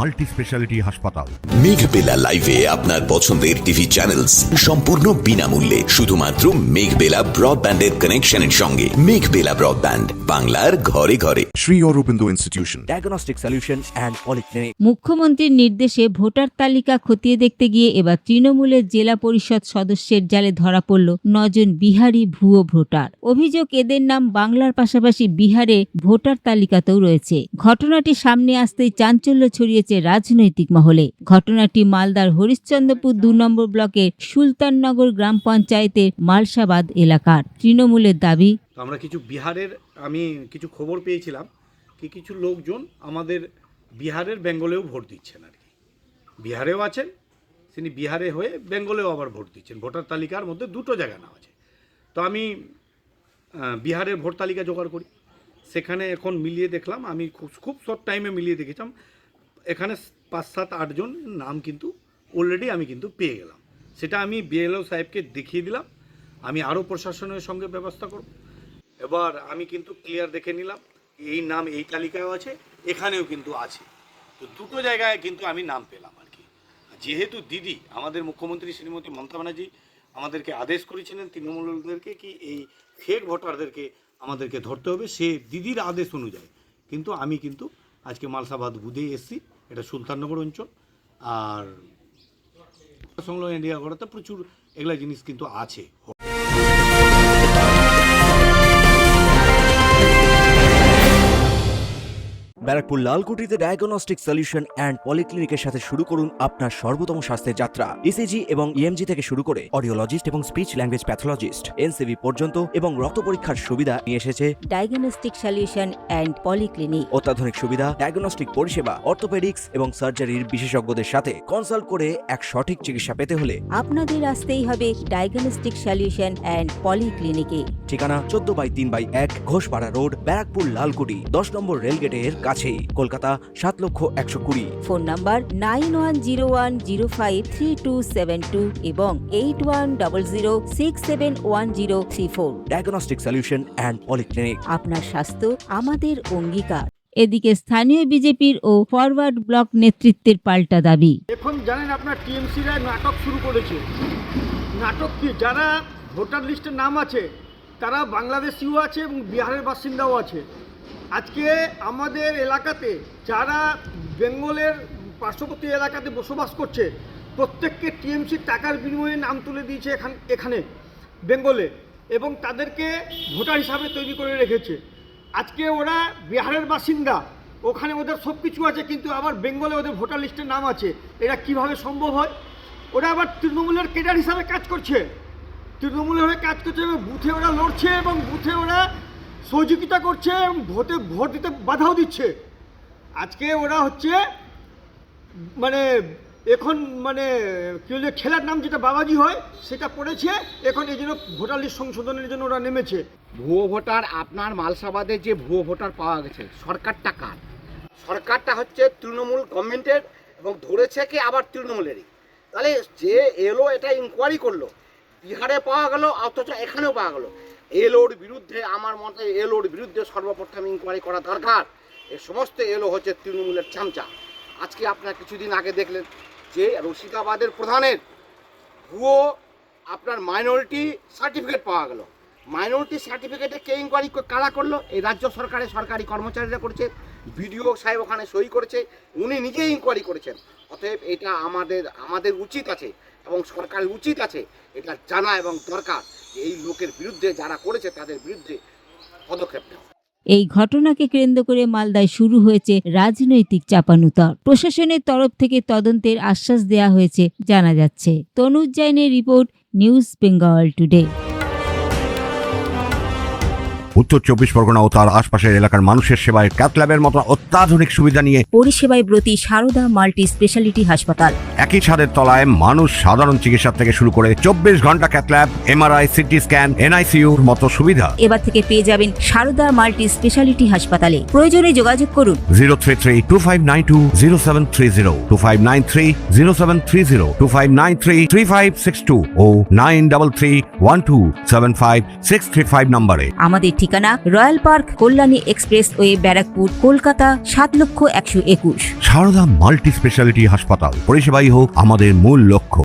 Multi speciality হাসপাতাল। মেঘবেলা লাইভে আপনার পছন্দের টিভি চ্যানেলস সম্পূর্ণ বিনামূল্যে, শুধুমাত্র মেঘবেলা ব্রডব্যান্ডের কানেকশনের সঙ্গে। মেঘবেলা ব্রডব্যান্ড, বাংলার ঘরে ঘরে। Sri Aurobindo Institution, diagnostic solution and polyclinic. মুখ্যমন্ত্রীর নির্দেশে ভোটার তালিকা খতিয়ে দেখতে গিয়ে এবার তৃণমূলের জেলা পরিষদ সদস্যের জালে ধরা পড়ল 9 জন বিহারি ভুয়ো ভোটার। অভিযোগ, এদের নাম বাংলার পাশাপাশি বিহারে ভোটার তালিকাতেও রয়েছে। ঘটনাটি সামনে আসতেই চাঞ্চল্য ছড়িয়েছে রাজনৈতিক মহলে। ঘটনাটি মালদার হরিশ্চন্দ্রপুর 2 নম্বর ব্লকের সুলতাননগর গ্রাম পঞ্চায়েতের মালসাবাদ এলাকার। তৃণমূলের দাবি, আমরা কিছু বিহারের আমি কিছু খবর পেয়েছিলাম কি কিছু লোকজন আমাদের বিহারের বেঙ্গলেও ভোট দিচ্ছেন আর কি। বিহারেও আছেন, তিনি বিহারে হয়ে বেঙ্গলেও আবার ভোট দিচ্ছেন। ভোটার তালিকার মধ্যে দুটো জায়গা নাম আছে। তো আমি বিহারের ভোট তালিকা জোগাড় করি, সেখানে এখন মিলিয়ে দেখলাম, আমি খুব শর্ট টাইমে মিলিয়ে দেখেছিলাম, এখানে 5, 7, 8 জন নাম কিন্তু অলরেডি আমি কিন্তু পেয়ে গেলাম। সেটা আমি বিএলও সাহেবকে দেখিয়ে দিলাম। আমি আরও প্রশাসনের সঙ্গে ব্যবস্থা করব। এবার আমি কিন্তু ক্লিয়ার দেখে নিলাম এই নাম এই তালিকায়ও আছে, এখানেও কিন্তু আছে। তো দুটো জায়গায় কিন্তু আমি নাম পেলাম আর কি। যেহেতু দিদি আমাদের মুখ্যমন্ত্রী শ্রীমতী মমতা ব্যানার্জি আমাদেরকে আদেশ করেছিলেন তৃণমূলদেরকে কি এই ফেক ভোটারদেরকে আমাদেরকে ধরতে হবে, সে দিদির আদেশ অনুযায়ী কিন্তু আমি কিন্তু আজকে মালসাবাদ বুধে এসেছি। এটা সুলতাননগর অঞ্চল, আর সংলগ্ন এরিয়া করাতে প্রচুর এগুলা জিনিস কিন্তু আছে। ব্যারাকপুর লালকুটিতে ডায়াগনস্টিক সলিউশন অ্যান্ড পলিক্লিনিকের সাথে শুরু করুন আপনার সর্বোত্তম স্বাস্থ্যের যাত্রা। ইসিজি এবং ইএমজি থেকে শুরু করে অডিওলজিস্ট এবং স্পিচ ল্যাঙ্গুয়েজ প্যাথোলজিস্ট, এনসিভি পর্যন্ত এবং রক্ত পরীক্ষার সুবিধা নিয়ে এসেছে ডায়াগনস্টিক সলিউশন অ্যান্ড পলিক্লিনিক। অত্যাধুনিক সুবিধা, ডায়াগনস্টিক পরিষেবা, অর্থোপেডিক্স এবং সার্জারির বিশেষজ্ঞদের সাথে কনসাল্ট করে এক সঠিক চিকিৎসা পেতে হলে আপনাদের আসতেই হবে ডায়াগনস্টিক সলিউশন অ্যান্ড পলিক্লিনিকে। ঠিকানা 14/3/1 ঘোষপাড়া রোড, ব্যারাকপুর লালকুটি, 10 নম্বর রেলগেটের কাছেই, কলকাতা 7,120,000। ফোন নাম্বার 9101053272 এবং 8100671034। Diagnostic solution and polyclinic. আপনার স্বাস্থ্য আমাদের অঙ্গীকার। এদিকে স্থানীয় বিজেপির ও ফরওয়ার্ড ব্লক নেতৃত্বের পাল্টা দাবি। এখন জানেন আপনার টিএমসিরা নাটক শুরু করেছে। নাটক কি, যারা ভোটার লিস্টে নাম আছে তারা বাংলাদেশিও আছে এবং বিহারের বাসিন্দাও আছে। আজকে আমাদের এলাকাতে যারা বেঙ্গলের পার্শ্ববর্তী এলাকাতে বসবাস করছে প্রত্যেককে টিএমসির টাকার বিনিময়ে নাম তুলে দিয়েছে এখানে বেঙ্গলে, এবং তাদেরকে ভোটার হিসাবে তৈরি করে রেখেছে। আজকে ওরা বিহারের বাসিন্দা, ওখানে ওদের সব কিছু আছে, কিন্তু আবার বেঙ্গলে ওদের ভোটার লিস্টের নাম আছে। এটা কিভাবে সম্ভব হয়? ওরা আবার তৃণমূলের ক্যাডার হিসাবে কাজ করছে, তৃণমূলের হয়ে কাজ করছে, এবং বুথে ওরা লড়ছে এবং বুথে ওরা সহযোগিতা করছে এবং ভোট দিতে বাধাও দিচ্ছে। আজকে ওরা হচ্ছে এখন কি বলে খেলার নাম যেটা বাবাজি হয় সেটা পড়েছে এখন, এই জন্য ভোটার লিস্ট সংশোধনের জন্য ওরা নেমেছে। ভুয়ো ভোটার, আপনার মালসাবাদে যে ভুয়ো ভোটার পাওয়া গেছে, সরকারটা কার? সরকারটা হচ্ছে তৃণমূল গভর্নমেন্টের, এবং ধরেছে কি আবার তৃণমূলেরই। তাহলে যে এলো এটা ইনকোয়ারি করলো, বিহারে পাওয়া গেল অথচ এখানেও পাওয়া গেল। এলোর বিরুদ্ধে, আমার মতে এলোর বিরুদ্ধে সর্বপ্রথম ইনকোয়ারি করা দরকার। এ সমস্ত এলো হচ্ছে তৃণমূলের চামচা। আজকে আপনারা কিছুদিন আগে দেখলেন যে রশিদাবাদের প্রধানের ভুয়ো আপনার মাইনরিটি সার্টিফিকেট পাওয়া গেল। মাইনরিটি সার্টিফিকেটে কে ইনকোয়ারি কারা করলো? এই রাজ্য সরকারের সরকারি কর্মচারীরা করেছে, বিডিও সাহেব ওখানে সই করেছে, উনি নিজেই ইনকোয়ারি করেছেন। অতএব এটা আমাদের উচিত আছে এবং সরকারের উচিত আছে এটা জানা এবং দরকার, এই লোকের বিরুদ্ধে যারা করেছে তাদের বিরুদ্ধে পদক্ষেপ নেওয়া। এই ঘটনাকে কেন্দ্র করে মালদায় শুরু হয়েছে রাজনৈতিক চাপানুতর। প্রশাসনের তরফ থেকে তদন্তের আশ্বাস দেওয়া হয়েছে জানা যাচ্ছে। তনুজ জৈনের রিপোর্ট, নিউজ বেঙ্গল টুডে। উত্তর 24 পরগনা ও তার আশপাশের এলাকার মানুষের সেবায় ক্যাথল্যাবের মতো অত্যাধুনিক সুবিধা নিয়ে পরিষেবায় ব্রতী সারদা মাল্টি স্পেশালিটি হাসপাতাল। একই ছাদের তলায় মানুষ সাধারণ চিকিৎসা থেকে শুরু করে 24 ঘন্টা ক্যাথল্যাব, এমআরআই, সিটি স্ক্যান, এনআইসিইউর মতো সুবিধা এবার থেকে পেয়ে যাবেন সারদা মাল্টি স্পেশালিটি হাসপাতালে। প্রয়োজনে যোগাযোগ করুন 033-2592-0730, 2593-0730, 2593-3562 ও 933-1275-635 নম্বরে। আমাদের ঠিক ঠিকানা রয়্যাল পার্ক, কল্যাণী এক্সপ্রেসওয়ে, ব্যারাকপুর, কলকাতা ৭,১২১। সারদা মাল্টি স্পেশালিটি হাসপাতাল, পরিষেবাই হোক আমাদের মূল লক্ষ্য।